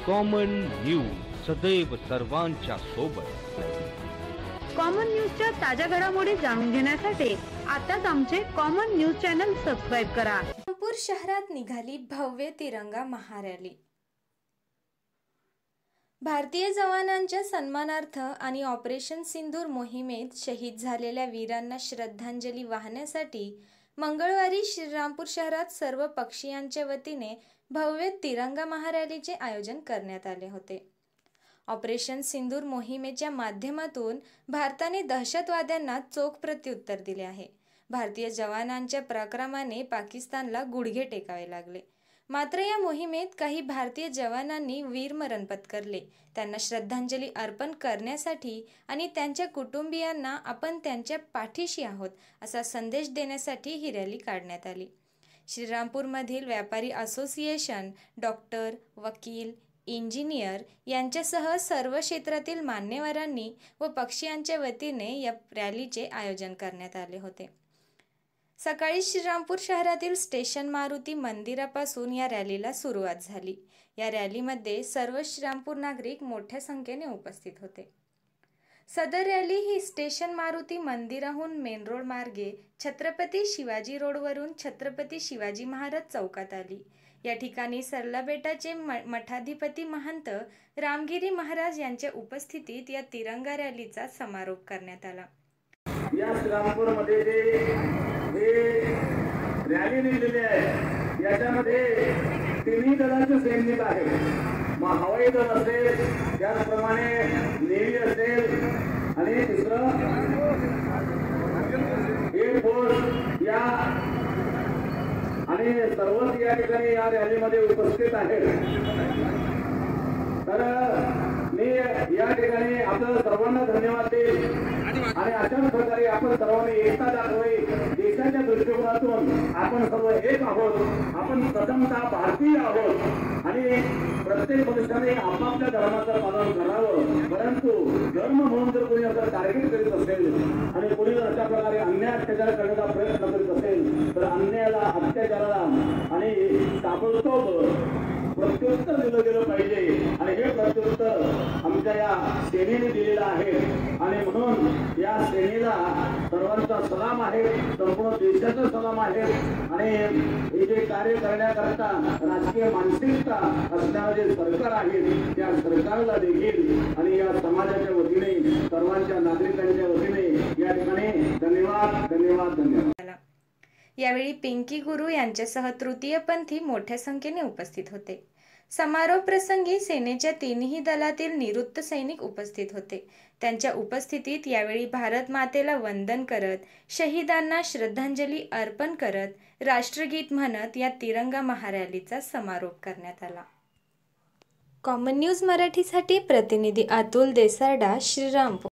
Common news सदैव सर्वांच्या सोबत। कॉमन न्यूजच्या ताज्या घडामोडी जाणून घेण्यासाठी आताच आमचे कॉमन न्यूज चॅनल सबस्क्राइब करा। श्रीरामपूर शहरात निघाली भव्य तिरंगा महारॅली। भारतीय जवानांच्या सन्मानार्थ आणि ऑपरेशन सिंदूर मोहिमेत शहीद झालेल्या वीरांना श्रद्धांजली वाहण्यासाठी मंगळवारी श्रीरामपूर शहरात सर्व पक्षीयांच्या वतीने भव्य तिरंगा महारॅलीचे आयोजन करण्यात आले होते। ऑपरेशन सिंदूर मोहिमेच्या माध्यमातून भारताने दहशतवाद्यांना चोख प्रत्युत्तर दिले आहे। भारतीय जवानांच्या पराक्रमाने पाकिस्तानला गुडघे टेकावे लागले। मात्र या मोहिमेत काही भारतीय जवानांनी वीरमरण पत्करले। त्यांना श्रद्धांजली अर्पण करण्यासाठी आणि त्यांच्या कुटुंबियांना आपण त्यांच्या पाठीशी आहोत असा संदेश देण्यासाठी ही रॅली काढण्यात आली। श्रीरामपूरमधील व्यापारी असोसिएशन, डॉक्टर, वकील, इंजिनियर यांच्यासह सर्व क्षेत्रातील मान्यवरांनी व पक्षीयांच्या वतीने या रॅलीचे आयोजन करण्यात आले होते। सकाळी श्रीरामपूर शहरातील स्टेशन मारुती मंदिरापासून या रॅलीला सुरुवात झाली। या रॅलीमध्ये सर्व श्रीरामपूर नागरिक मोठ्या संख्येने उपस्थित होते। सदर रॅली ही स्टेशन मारुती मंदिराहून मेन रोड मार्गे छत्रपती शिवाजी रोडवरून छत्रपती शिवाजी महाराज चौकात आली। या ठिकाणी सरलाबेटाचे मठाधिपती महंत रामगिरी महाराज यांच्या उपस्थितीत या तिरंगा रॅलीचा समारोप करण्यात आला। या श्रीरामपूरमध्ये जे रॅली निघालेली आहे याच्यामध्ये तिन्ही दलाचे सैनिक आहेत। मग हवाई दल असेल, त्याचप्रमाणे नेव्ही असेल आणि तिसरं एअरफोर्स या आणि सर्वच या ठिकाणी या रॅलीमध्ये उपस्थित आहेत। तर मी या ठिकाणी आपल्याला सर्वांना धन्यवाद देईल आणि अशाच प्रकारे आपण सर्वांनी एकता दाखवावी। देशाच्या दृष्टिकोनातून आपण सर्व एक आहोत। आपण प्रथमतः भारतीय आहोत आणि प्रत्येक मनुष्याने आपापल्या धर्माचं पालन करावं। परंतु धर्म म्हणून जर कोणी असं टार्गेट करीत असेल आणि कोणी जर अशा प्रकारे अन्याय अत्याचार करण्याचा प्रयत्न करीत असेल तर अन्यायाला, अत्याचाराला आणि ताबडतोब प्रत्युत्तर दिलं गेलं पाहिजे आणि हे प्रत्युत्तर आमच्या या सेनेने दिलेलं आहे। आणि म्हणून या सेनेला सर्वांचा सलाम आहे, संपूर्ण देशाचा सलाम आहे। आणि हे जे कार्य करण्याकरता राजकीय मानसिकता असणारे जे सरकार आहे त्या सरकारला देखील आणि या समाजाच्या वतीने सर्वांच्या नागरिकांच्या वतीने या ठिकाणी धन्यवाद धन्यवाद धन्यवाद। यावेळी पिंकी गुरु यांच्यासह तृतीयपंथी मोठ्या संख्येने उपस्थित होते। समारोप प्रसंगी सेनेच्या तिन्ही दलातील निवृत्त सैनिक उपस्थित होते। त्यांच्या उपस्थितीत यावेळी भारत मातेला वंदन करत, शहीदांना श्रद्धांजली अर्पण करत, राष्ट्रगीत म्हणत या तिरंगा महारॅलीचा समारोप करण्यात आला। कॉमन न्यूज मराठीसाठी प्रतिनिधी अतुल देसारडा, श्रीरामपूर।